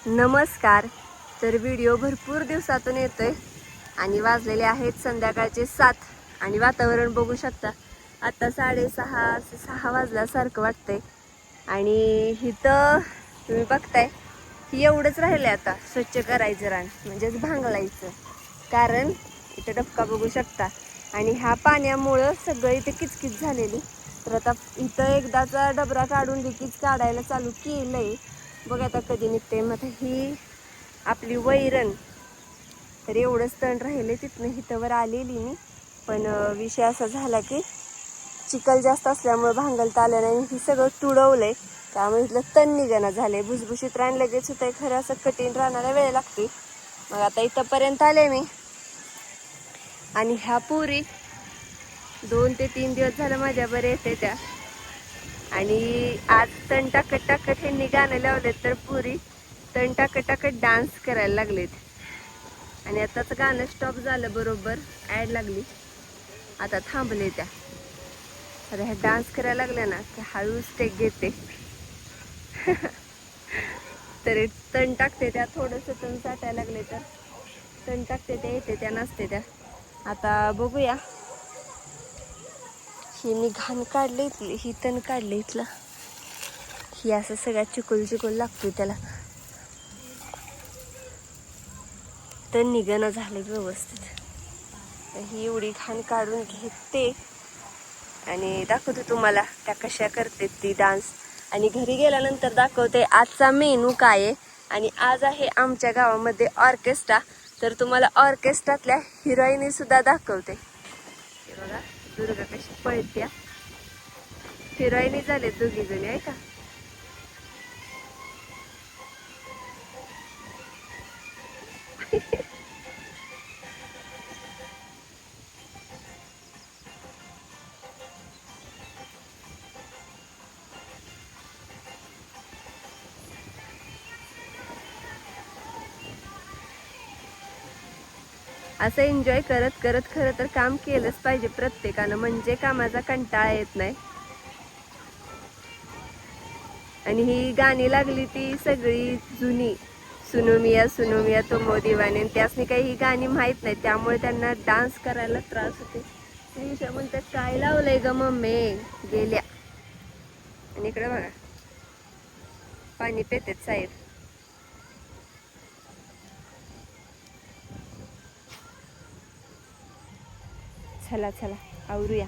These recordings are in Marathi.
नमस्कार. तर व्हिडिओ भरपूर दिवसातून येतोय आणि वाजलेले आहेत संध्याकाळचे 7 आणि वातावरण बघू शकता. आता 6:30 वाजल्यासारखं वाटतंय आणि इथं तुम्ही बघताय की एवढंच राहिलं आता स्वच्छ करायचं रान म्हणजेच भांगलायचं. कारण इथं डबका बघू शकता आणि ह्या पाण्यामुळं सगळं इथे किचकिच झालेली. तर आता इथं एकदाचा डबरा काढून लिकीज काढायला चालू केलंय. बघ आता कधी निघते. मग ही आपली वैरण. तर एवढंच तण राहिले तिथनं हिथवर आलेली मी, पण विषय असा झाला की चिखल जास्त असल्यामुळे भांगलता आलं नाही. ही सगळं तुडवलंय त्यामुळे इथलं तण निघणं झालंय. भुसभुशीत रान लगेच होतंय, खरं असं कठीण राहणारा वेळ लागते. मग आता इथंपर्यंत आले मी आणि ह्या पुरी 2 ते 3 दिवस झालं माझ्या बरे येते त्या. आणि आज तण टाकत टाकत ह्यांनी गाणं लावलेत तर पुरी तण टाकत टाकत डान्स करायला लागलेत. आणि आताच गाणं स्टॉप झालं, बरोबर ॲड लागली, आता थांबले त्या. आता ह्या डान्स करायला लागल्या ना की हळूच टेक घेते. तरी तण टाकते त्या, थोडंसं तण साठायला लागले तर तण टाकते त्या, येते त्या, नसते त्या. आता बघूया. ही मी घाण काढले इथली, ही तण काढले इथलं. ही असं सगळ्या चिकोल चिकोल लागतोय त्याला. तण निघणं झालं व्यवस्थित. ही एवढी घाण काढून घेते आणि दाखवते तुम्हाला त्या कशा करते ती डान्स. आणि घरी गेल्यानंतर दाखवते आजचा मेनू काय आहे. आणि आज आहे आमच्या गावामध्ये ऑर्केस्ट्रा. तर तुम्हाला ऑर्केस्ट्रातल्या हिरोईनी सुद्धा दाखवते. हे बघा दुर्गा कशी पळत्या. हिरोईनी झाले दोघी जणी, आहे का. असं एन्जॉय करत करत खरं तर काम केलंच पाहिजे प्रत्येकानं, म्हणजे कामाचा कंटाळा येत नाही. आणि ही गाणी लागली ती सगळी जुनी, सुनो मिया तुम दिवाने, त्यासनी काही ही गाणी माहीत नाही, त्यामुळे त्यांना डान्स करायला त्रास होते. श्रीशा म्हणतात काय लावलंय ग मम्मी गेल्या. आणि इकडे बघा पाणी पेतेत साहेब. चला चला आवरूया.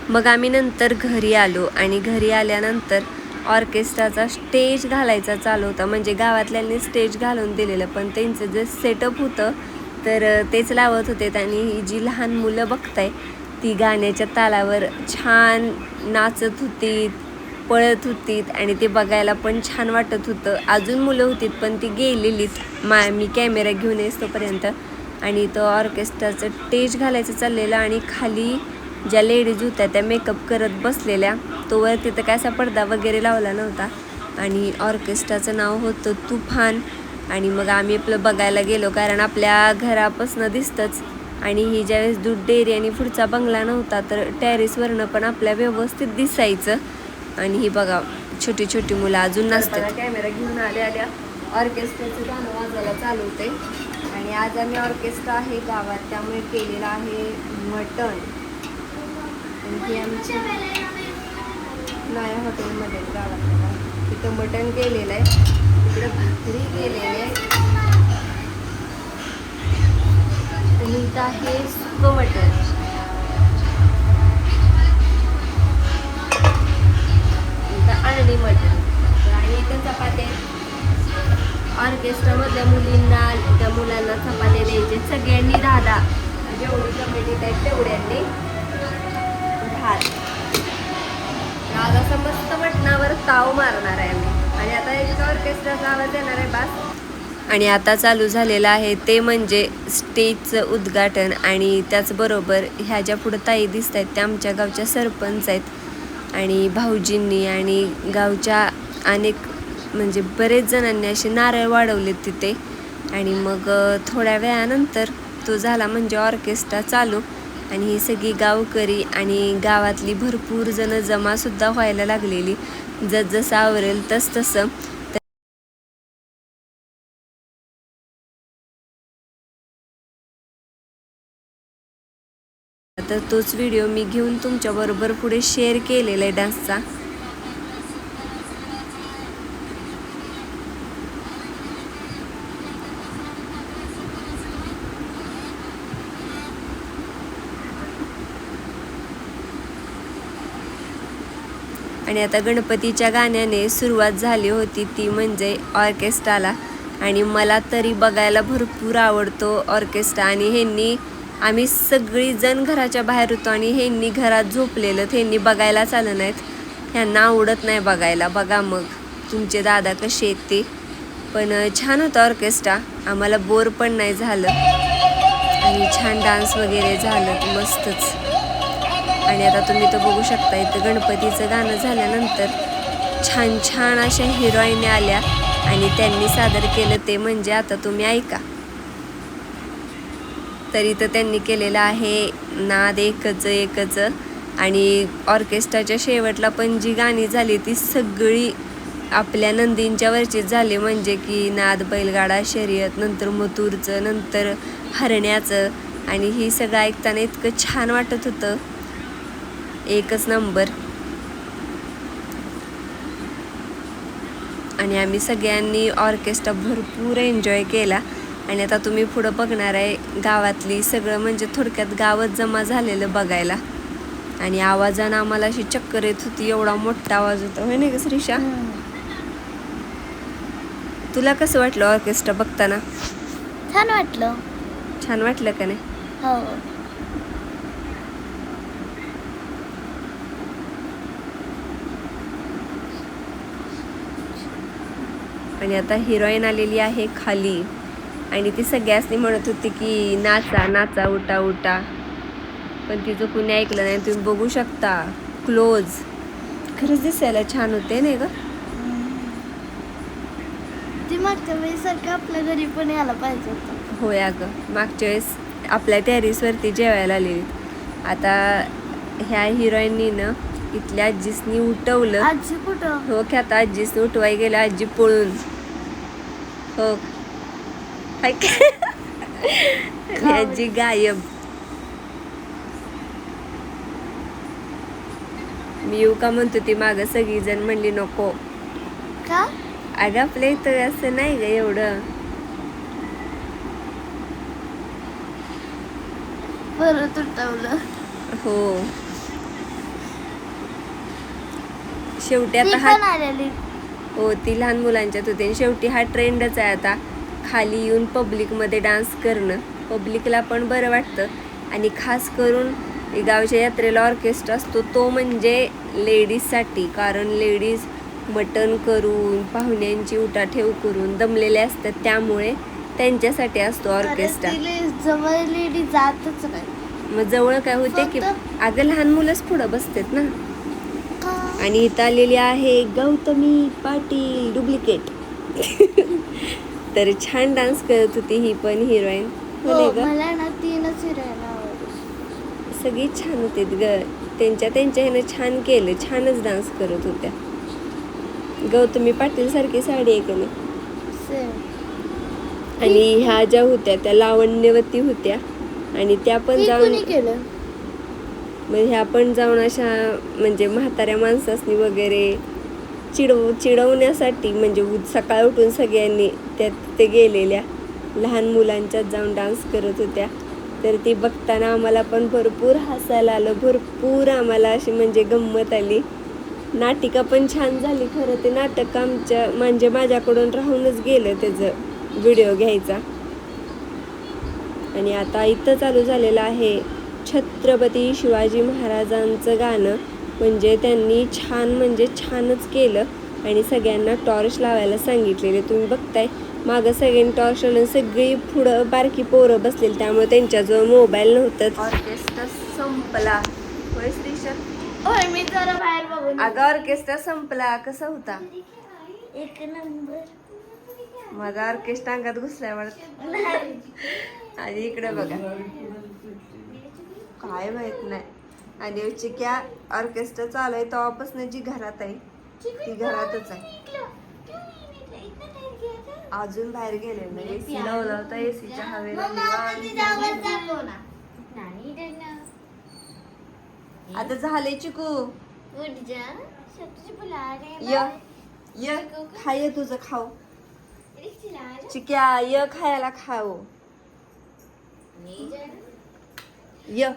मग आम्ही नंतर घरी आलो आणि घरी आल्यानंतर ऑर्केस्ट्राचा स्टेज घालायचा चालू होता. म्हणजे गावातल्यांनी स्टेज घालून दिलेलं, पण त्यांचं जे सेटअप होतं तर तेच लावत होते. आणि ही जी लहान मुलं बघताय ती गाण्याच्या तालावर छान नाचत होती, पळत होतीत आणि ते बघायला पण छान वाटत होतं. अजून मुलं होतीत पण ती गेलेलीत मी कॅमेरा घेऊन येस तोपर्यंत. आणि तो ऑर्केस्ट्राचं स्टेज घालायचं चाललेलं आणि खाली ज्या लेडीज होत्या त्या मेकअप करत बसलेल्या. तोवर तिथं काय असा पडदा वगैरे लावला नव्हता. आणि ऑर्केस्ट्राचं नाव होतं तुफान. आणि मग आम्ही आपलं बघायला गेलो, कारण आपल्या घरापासून दिसतंच. आणि ही ज्यावेळेस दूध डेअरी आणि पुढचा बंगला नव्हता तर टेरेसवरनं पण आपल्या व्यवस्थित दिसायचं. आणि ही बघा छोटी छोटी मुलं अजून नसतात. कॅमेरा घेऊन आल्या ऑर्केस्ट्राचं गाणं वाजायला चालू होते. आणि आज आम्ही ऑर्केस्ट्रा आहे गावात, त्यामुळे केलेलं आहे मटण. आणि ही आमची नाया हॉटेलमध्ये गावातल्या तिथं मटण केलेलं आहे, तिकडं भाकरी केलेली आहे आणि इथं आहे सुकं मटण. इथं आळणी मटण आणि इथं चपात्या. ऑर्केस्ट्रामधल्या मुलींना त्या मुलांना चपात्या द्यायचे सगळ्यांनी 10 जेवढी कमिटीत आहेत तेवढ्यांनी. आज असं मस्त मटणावर ताव मारणार आहे आम्ही. आणि आता एक ऑर्केस्ट्राचा आवाज येणार आहे बास. आणि आता चालू झालेलं आहे ते म्हणजे स्टेजचं उद्घाटन. आणि त्याचबरोबर ह्या ज्या पुढं ताई दिसत आहेत त्या आमच्या गावच्या सरपंच आहेत. आणि भाऊजींनी आणि गावच्या अनेक म्हणजे बरेच जणांनी असे नारळ वाढवलेत तिथे. आणि मग थोड्या वेळानंतर तो झाला म्हणजे ऑर्केस्ट्रा चालू. आणि ही सगळी गावकरी आणि गावातली भरपूर जण जमा सुद्धा व्हायला लागलेली. जसं आवरेल तसं. तर तोच व्हिडिओ मी घेऊन तुमच्याबरोबर पुढे शेअर केलेला आहे डान्सचा. आणि आता गणपतीच्या गाण्याने सुरुवात झाली होती, ती म्हणजे ऑर्केस्ट्राला. आणि मला तरी बघायला भरपूर आवडतो ऑर्केस्ट्रा. आणि आम्ही सगळी जण घराच्या बाहेर होतो आणि ह्यांनी घरात झोपलेलं. ह्यांनी बघायला चाललं नाहीत, ह्यांना आवडत नाही बघायला. बघा मग तुमचे दादा कसे आहेत ते. पण छान होतं ऑर्केस्ट्रा, आम्हाला बोर पण नाही झालं आणि छान डान्स वगैरे झालं मस्तच. आणि आता तुम्ही तर बघू शकता इथं गणपतीचं गाणं झाल्यानंतर छान छान अशा हिरोईनी आल्या आणि त्यांनी सादर केलं ते म्हणजे आता तुम्ही ऐका. तरी तर त्यांनी केलेलं आहे नाद एकच. आणि ऑर्केस्ट्राच्या शेवटला पण जी गाणी झाली ती सगळी आपल्या नंदींच्या वरचीच झाली. म्हणजे की नाद बैलगाडा शर्यत, नंतर मथुरचं, नंतर हरण्याचं. आणि ही सगळं ऐकताना इतकं छान वाटत होतं, एकच नंबर. आणि आम्ही सगळ्यांनी ऑर्केस्ट्रा भरपूर एन्जॉय केला. आणि आता तुम्ही पुढं बघणार आहे गावातली सगळं, म्हणजे थोडक्यात गावात जमा झालेलं बघायला. आणि आवाजानं आम्हाला अशी चक्कर येत होती, एवढा मोठा आवाज होता, होय नाही का श्रीषा? तुला कसं वाटलं ऑर्केस्ट्रा बघताना? छान वाटलं. छान वाटलं का नाही? हो. आणि आता हिरोईन आलेली आहे खाली आणि ती सगळ्यांनी म्हणत होती की नाचा नाचा, उठा उठा. पण तिचं कुणी ऐकलं नाही. तुम्ही बघू शकता क्लोज. खरंच दिसायला छान होते नाही का? ती मागच्या वेळेस सारखं आपल्या घरी पण यायला पाहिजे होतं. होय अगं, मागच्या वेळेस आपल्या टेरिसवरती जेवायला आलेली. आता ह्या हिरोईननीनं इथल्या आजीसनी उठवलं. आजी कुठं? हो की आता आजीसनी उठवाय गेलं, आजी पळून. हो आजी गायब. मी येऊ का म्हणतो ती मागं, सगळी जण म्हणली नको. का? अगं आपल्या इथं असं नाही ग एवढं. परत उठवलं. हो शेवटी आता हो ती लहान मुलांच्यात होते. शेवटी हा ट्रेंडच आहे आता, खाली येऊन पब्लिकमध्ये डान्स करणं. पब्लिकला पण बरं वाटतं. आणि खास करून गावच्या यात्रेला ऑर्केस्ट्रा असतो तो म्हणजे लेडीजसाठी. कारण लेडीज मटण करून, पाहुण्यांची उठाठेव करून दमलेले असतात, त्यामुळे त्यांच्यासाठी असतो ऑर्केस्ट्रा. जवळ लेडीज जातच नाही. मग जवळ काय होते की अगं लहान मुलंच पुढं बसतात ना. आणि इथं आलेली आहे गौतमी पाटील डुप्लिकेट. तर छान डान्स करत होती ही पण हिरोईन. मला ना तीनच हिरोईन आवडली. सगळी छान होते ग. त्यांच्या ह्यानं छान केलं, छानच डान्स करत होत्या. गौतमी पाटील सारखी साडी आहे का नाही? आणि ह्या ज्या होत्या त्या लावण्यवती होत्या आणि त्या पण जाऊन केलं. मग ह्या पण जाऊन अशा म्हणजे म्हाताऱ्या माणसांनी वगैरे चिडवण्यासाठी, म्हणजे सकाळ उठून सगळ्यांनी त्यात ते गेलेल्या लहान मुलांच्यात जाऊन डान्स करत होत्या. तर ती बघताना आम्हाला पण भरपूर हसायला आलं, भरपूर आम्हाला अशी म्हणजे गंमत आली. नाटिका पण छान झाली. खरं ते नाटक आमच्या म्हणजे माझ्याकडून राहूनच गेलं त्याचं व्हिडिओ घ्यायचा. आणि आता इथं चालू झालेलं आहे छत्रपती शिवाजी महाराजांचं गाणं. म्हणजे त्यांनी छानच केलं आणि सगळ्यांना टॉर्च लावायला सांगितलेले. तुम्ही बघताय मागं सगळ्यांनी टॉर्च लावून सगळी पुढं बारकी पोरं बसलेली, त्यामुळे त्यांच्याजवळ मोबाईल नव्हतं. ऑर्केस्ट्रा संपला. होय श्रीषा? होय, मी जरा बाहेर बघून. अगं ऑर्केस्ट्रा संपला. कसा होता? एक नंबर. माझा ऑर्केस्ट्रा अंगात घुसलाय वाटत. आणि इकडे बघा काय माहित नाही. आणि चिक्या ऑर्केस्ट्रा चालू आहे तेव्हापासून जी घरात आहे ती घरातच आहे. अजून बाहेर गेले नाही. एसी लावला होता, एसीच्या हवेला निवांत. आता झाले चिकू. य खाय तुझं खाऊ. चिक्या य खायला खाऊ. य